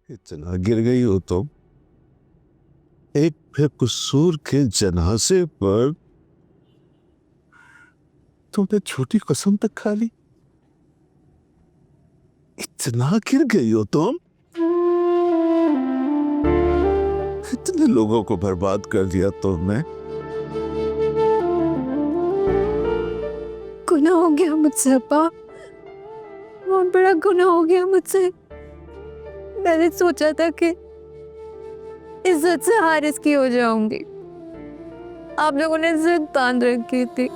इतना गिर गई हो तुम, एक बेकसूर के जनाजे पर तुमने छोटी कसम तक खा ली। इतना गिर गई हो तुम, इतने लोगों को बर्बाद कर दिया तुमने। गुनाह हो गया मुझसे अब्बा, बहुत बड़ा गुनाह हो गया मुझसे। मैंने सोचा था कि इज्जत से हारिस की हो जाऊंगी, आप लोगों ने जिद बांध रखी थी,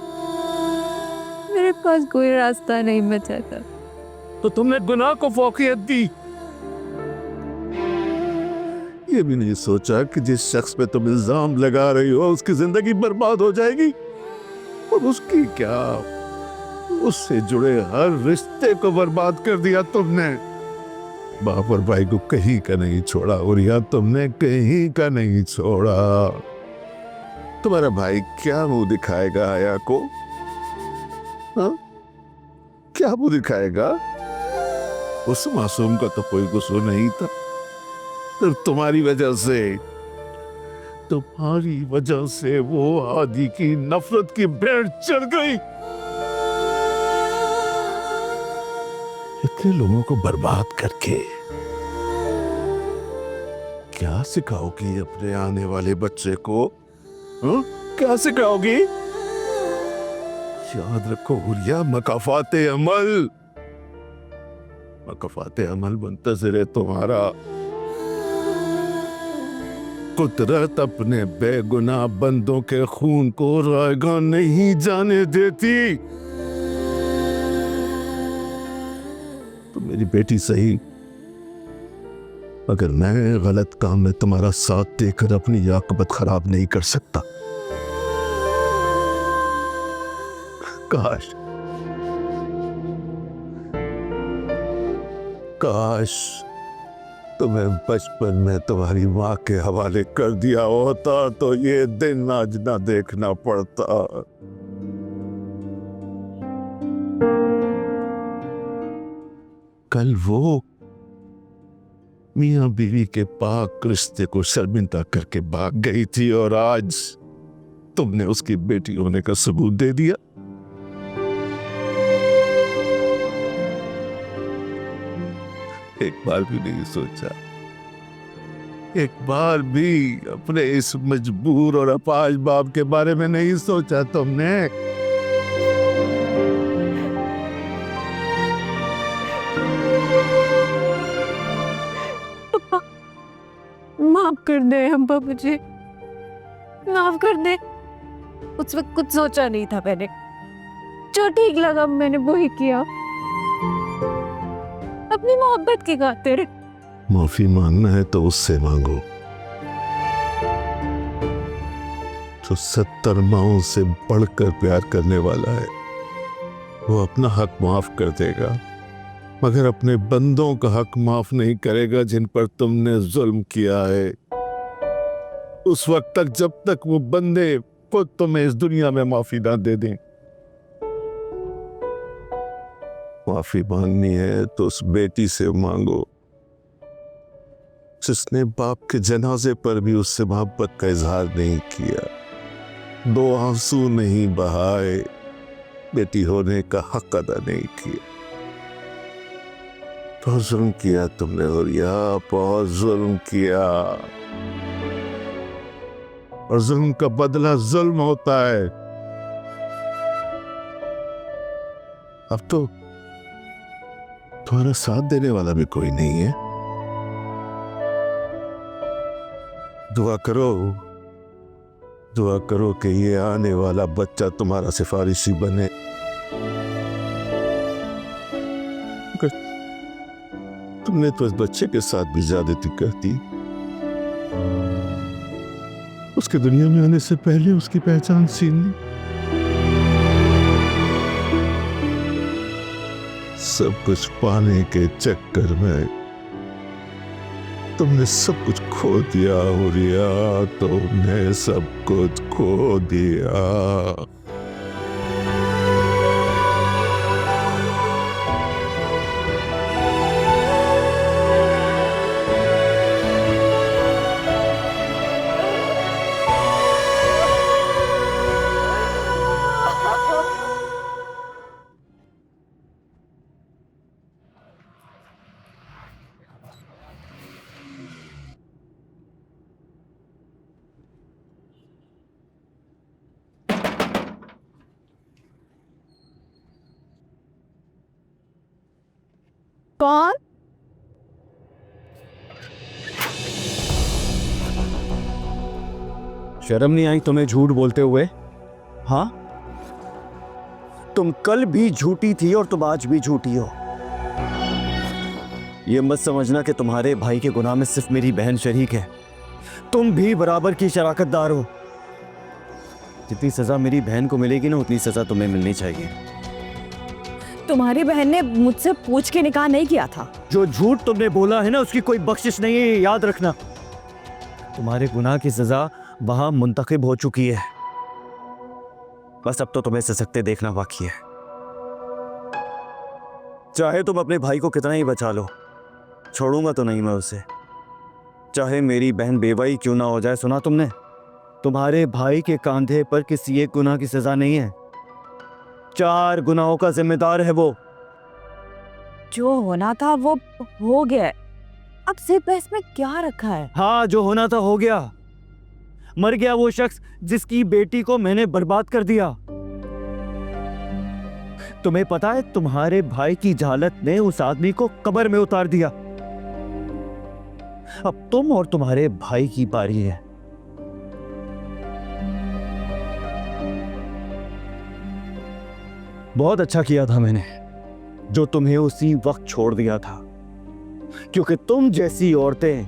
मेरे पास कोई रास्ता नहीं बचा था। तो तुमने गुनाह को फौकियत दी। ये भी नहीं सोचा कि जिस शख्स पे तुम इल्जाम लगा रही हो उसकी जिंदगी बर्बाद हो जाएगी, और उसकी क्या, उससे जुड़े हर रिश्ते को बर्बाद कर दिया तुमने। बाप और भाई को कहीं का नहीं छोड़ा, और या तुमने कहीं का नहीं छोड़ा। तुम्हारा भाई क्या मुंह दिखाएगा आया को? हाँ, क्या मुंह दिखाएगा? उस मासूम का तो कोई कसूर नहीं था, सिर्फ तुम्हारी वजह से वो आदि की नफरत की भेड़ चढ़ गई। इतने लोगों को बर्बाद करके क्या सिखाओगी अपने आने वाले बच्चे को? हाँ? क्या सिखाओगी? याद रखो हुरिया, मकाफाते अमल मुंतज़िर है तुम्हारा। कुदरत अपने बेगुनाह बंदों के खून को रायगा नहीं जाने देती। तो मेरी बेटी सही, मगर मैं गलत काम में तुम्हारा साथ देकर अपनी आकबत खराब नहीं कर सकता। काश तुम्हें बचपन में तुम्हारी माँ के हवाले कर दिया होता तो ये दिन आज ना देखना पड़ता। कल वो मियाँ बीवी के पाक रिश्ते को शर्मिंदा करके भाग गई थी, और आज तुमने उसकी बेटी होने का सबूत दे दिया। एक बार भी नहीं सोचा, एक बार भी अपने इस मजबूर और अपाहिज बाप के बारे में नहीं सोचा तुमने। माफ कर दे अब्बा, मुझे माफ कर दे। उस वक्त कुछ सोचा नहीं था मैंने, जो ठीक लगा मैंने वो ही किया, अपनी मोहब्बत की खातिर। माफी मांगना है तो उससे मांगो जो 70 माओं से बढ़कर प्यार करने वाला है। वो अपना हक माफ कर देगा, मगर अपने बंदों का हक माफ नहीं करेगा जिन पर तुमने जुल्म किया है। उस वक्त तक जब तक वो बंदे खुद तुम्हें इस दुनिया में माफी ना दे दें। माफी मांगनी है तो उस बेटी से मांगो जिसने बाप के जनाजे पर भी उससे मोहब्बत का इजहार नहीं किया, 2 आंसू नहीं बहाए, बेटी होने का हक अदा नहीं किया। बहुत जुल्म किया तुमने हुरिया, बहुत जुल्म किया, और जुल्म का बदला जुल्म होता है। अब तो तुम्हारा साथ देने वाला भी कोई नहीं है। दुआ करो कि ये आने वाला बच्चा तुम्हारा सिफारिशी बने। तुमने तो इस बच्चे के साथ भी ज्यादती कर दी। उसके दुनिया में आने से पहले उसकी पहचान छीन ली। सब कुछ पाने के चक्कर में तुमने सब कुछ खो दिया हुरिया, तुमने सब कुछ खो दिया। कौन? शर्म नहीं आई तुम्हें झूठ बोलते हुए? हाँ, तुम कल भी झूठी थी और तुम आज भी झूठी हो। ये मत समझना कि तुम्हारे भाई के गुनाह में सिर्फ मेरी बहन शरीक है, तुम भी बराबर की शराकतदार हो। जितनी सजा मेरी बहन को मिलेगी ना, उतनी सजा तुम्हें मिलनी चाहिए। तुम्हारी बहन ने मुझसे पूछ के निकाह नहीं किया था। जो झूठ तुमने बोला है ना, उसकी कोई बख्शिश नहीं है, ये याद रखना। तुम्हारे गुनाह की सजा वहां मुंतखब हो चुकी है, बस अब तो तुम्हें ससकते देखना बाकी है। चाहे तुम अपने भाई को कितना ही बचा लो, छोड़ूंगा तो नहीं मैं उसे, चाहे मेरी बहन बेवाई क्यों ना हो जाए। सुना तुमने? तुम्हारे भाई के कंधे पर किसी एक गुनाह की सजा नहीं है, 4 गुनाहों का जिम्मेदार है वो। जो होना था वो हो गया है, अब सिर्फ इसमें क्या रखा है? हाँ, जो होना था हो गया। मर गया वो शख्स जिसकी बेटी को मैंने बर्बाद कर दिया। तुम्हें पता है, तुम्हारे भाई की जहालत ने उस आदमी को कब्र में उतार दिया। अब तुम और तुम्हारे भाई की बारी है। बहुत अच्छा किया था मैंने जो तुम्हें उसी वक्त छोड़ दिया था, क्योंकि तुम जैसी औरतें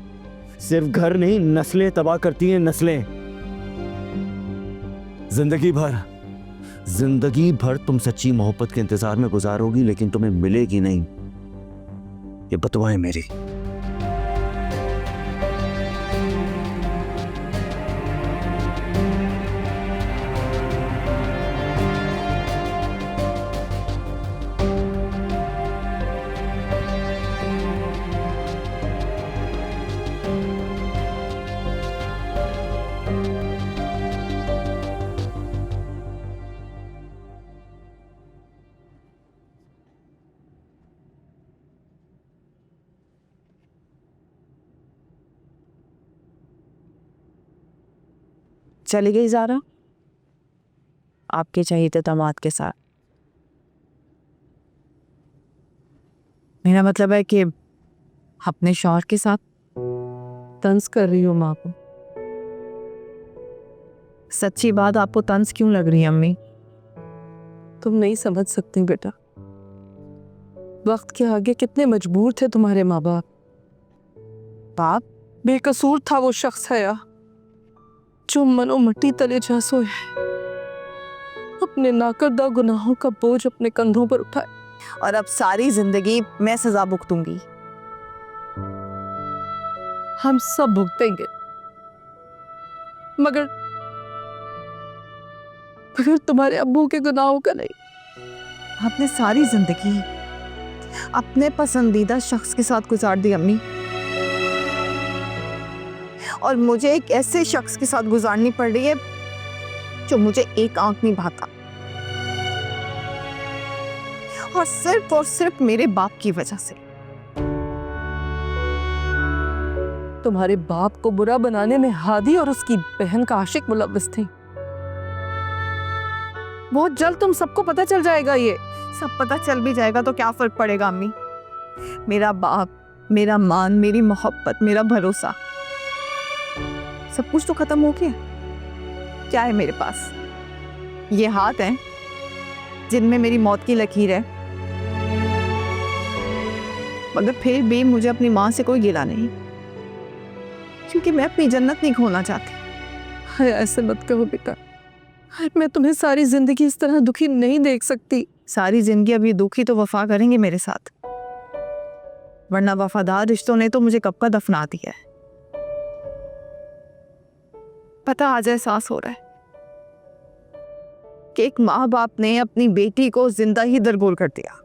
सिर्फ घर नहीं, नस्लें तबाह करती हैं, नस्लें। जिंदगी भर तुम सच्ची मोहब्बत के इंतजार में गुजारोगी, लेकिन तुम्हें मिलेगी नहीं। ये बतवा है मेरी। चली गई ज़ारा आपके चहीते दामाद के साथ। मेरा मतलब है कि अपने शौहर के साथ। तंज कर रही हो माँ को? सच्ची बात, आपको तंज क्यों लग रही है अम्मी? तुम नहीं समझ सकती बेटा, वक्त के आगे कितने मजबूर थे तुम्हारे माँ बाप। बाप? बेकसूर था वो शख्स है या जो मनो मट्टी तले जा सोए, अपने नाकर्दा गुनाहों का बोझ अपने कंधों पर उठाए, और अब सारी जिंदगी मैं सजा भुगतूंगी। हम सब भुगतेंगे, मगर तुम्हारे अब्बू के गुनाहों का नहीं। आपने सारी जिंदगी अपने पसंदीदा शख्स के साथ गुजार दी अम्मी, और मुझे एक ऐसे शख्स के साथ गुजारनी पड़ रही है जो मुझे एक आंख नहीं भाता, और सिर्फ मेरे बाप की वजह से। तुम्हारे बाप को बुरा बनाने में हादी और उसकी बहन का आशिक मुलव्वस थे। बहुत जल्द तुम सबको पता चल जाएगा। ये सब पता चल भी जाएगा तो क्या फर्क पड़ेगा अम्मी? मेरा बाप, मेरा मान, मेरी मोहब्बत, मेरा भरोसा, सब कुछ तो खत्म हो गया। क्या है मेरे पास? ये हाथ हैं जिनमें मेरी मौत की लकीर है, मगर फिर भी मुझे अपनी माँ से कोई गिला नहीं, क्योंकि मैं अपनी जन्नत नहीं खोना चाहती। हाय, ऐसे मत कहो बेटा, मैं तुम्हें सारी जिंदगी इस तरह दुखी नहीं देख सकती। सारी जिंदगी अभी दुखी तो वफा करेंगे मेरे साथ, वरना वफादार रिश्तों ने तो मुझे कब का दफना दिया है। पता आज एहसास हो रहा है कि एक माँ बाप ने अपनी बेटी को जिंदा ही दरगोर कर दिया।